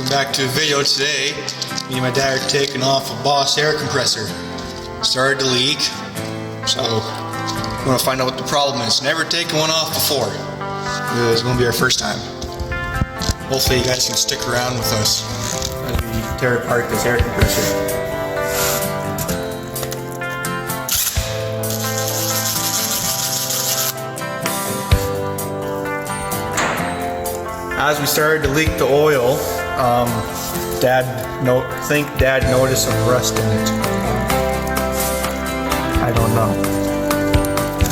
Back to a video today. Me and my dad are taking off a Boss air compressor. Started to leak, so we're going to find out what the problem is. Never taken one off before. It's going to be our first time. Hopefully you guys can stick around with us as we tear apart this air compressor. As we started to leak the oil, Dad noticed some rust in it. I don't know.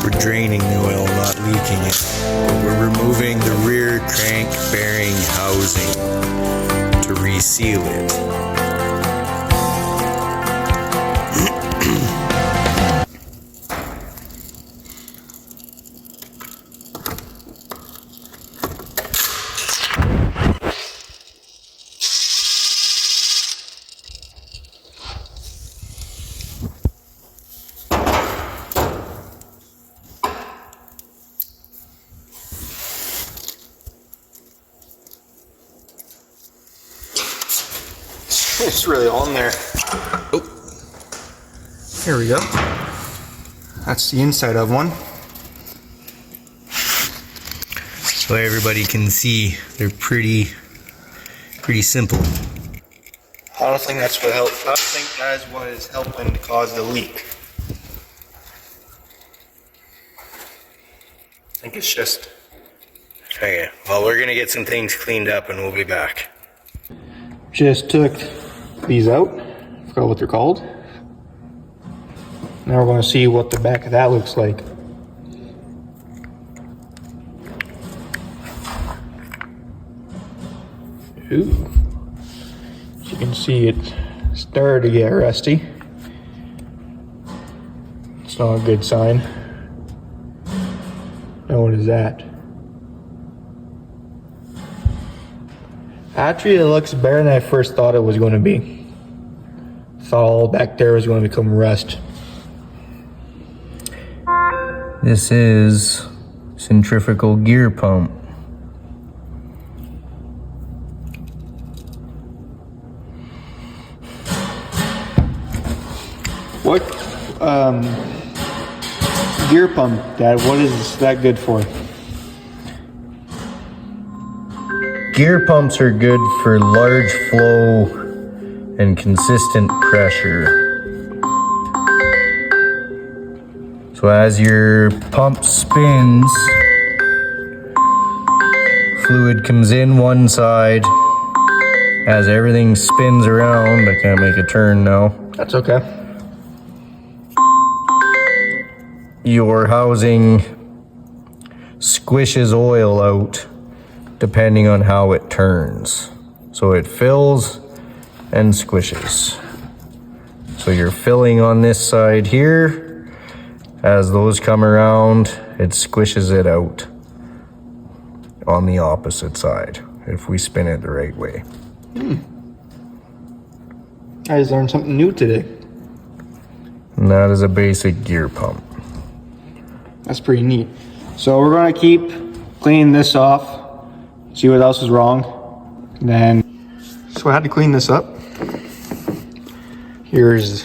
We're draining the oil, not leaking it. We're removing the rear crank bearing housing to reseal it. It's really on there. Oh, here we go. That's the inside of one. So everybody can see they're pretty simple. I don't think that's what helped. I don't think that is what is helping to cause the leak. I think it's just. Okay, well, we're gonna get some things cleaned up and we'll be back. Just took these out. Forgot what they're called. Now we're going to see what the back of that looks like. Ooh. As you can see, it started to get rusty. It's not a good sign. Now what is that? Actually, it looks better than I first thought it was going to be. Thought all back there was going to become rust. This is centrifugal gear pump. What gear pump, Dad? What is that good for? Gear pumps are good for large flow and consistent pressure. So as your pump spins, fluid comes in one side. As everything spins around, I can't make a turn now. That's okay. Your housing squishes oil out depending on how it turns. So it fills and squishes. So you're filling on this side here. As those come around, it squishes it out on the opposite side if we spin it the right way. I just learned something new today. And that is a basic gear pump. That's pretty neat. So we're going to keep cleaning this off. See what else is wrong. Then, so I had to clean this up. Here's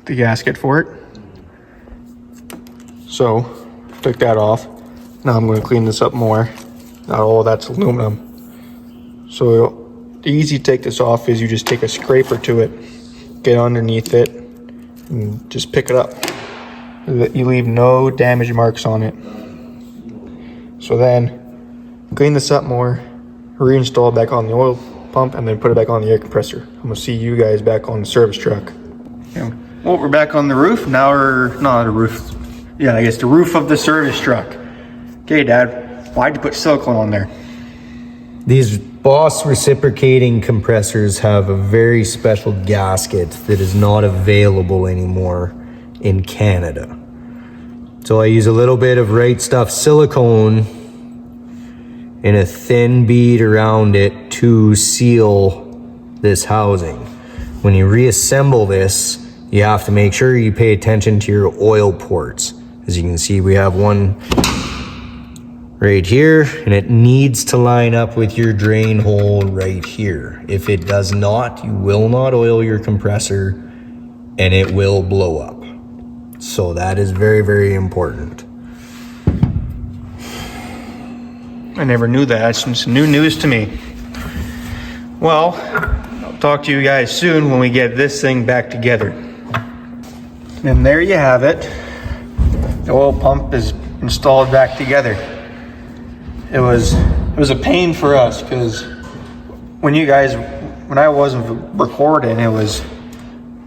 the gasket for it. So, took that off. Now I'm going to clean this up more. Not all that's aluminum. So, the easy to take this off is you just take a scraper to it, get underneath it, and just pick it up. You leave no damage marks on it. So then, clean this up more, reinstall it back on the oil pump, and then put it back on the air compressor. I'm gonna see you guys back on the service truck. Well, we're back on the roof. Now we're not a roof. Yeah, I guess the roof of the service truck. Okay, Dad, why'd you put silicone on there? These Boss reciprocating compressors have a very special gasket that is not available anymore in Canada. So I use a little bit of Right Stuff silicone and a thin bead around it to seal this housing. When you reassemble this, you have to make sure you pay attention to your oil ports. As you can see, we have one right here, and it needs to line up with your drain hole right here. If it does not, you will not oil your compressor and it will blow up. So that is very, very important. I never knew that. That's just new news to me. Well, I'll talk to you guys soon when we get this thing back together. And there you have it. The oil pump is installed back together. It was a pain for us because when I wasn't recording, it was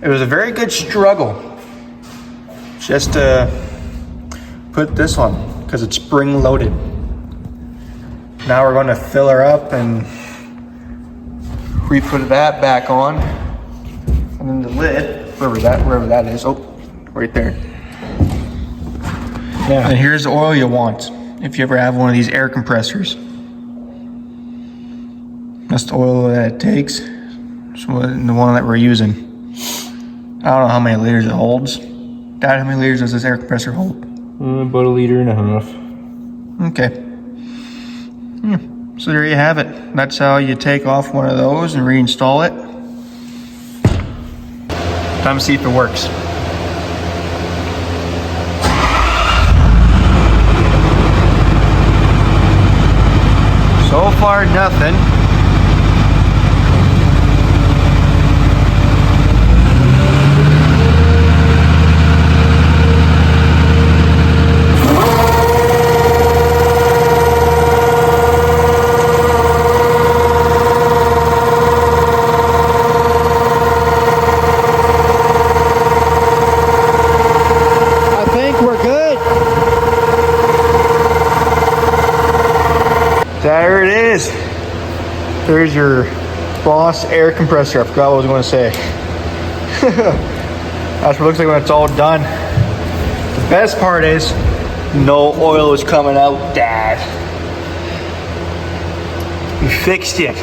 a very good struggle just to put this one because it's spring loaded. Now we're going to fill her up and re-put that back on, and then the lid, wherever that is. Oh, right there. Yeah. And here's the oil you want if you ever have one of these air compressors. That's the oil that it takes. So the one that we're using. I don't know how many liters it holds. Dad, how many liters does this air compressor hold? About 1.5 liters. Okay. So there you have it. That's how you take off one of those and reinstall it. Time to see if it works. So far, nothing. There it is. There's your Boss air compressor. I forgot what I was going to say. That's what it looks like when it's all done. The best part is no oil is coming out, Dad. We fixed it.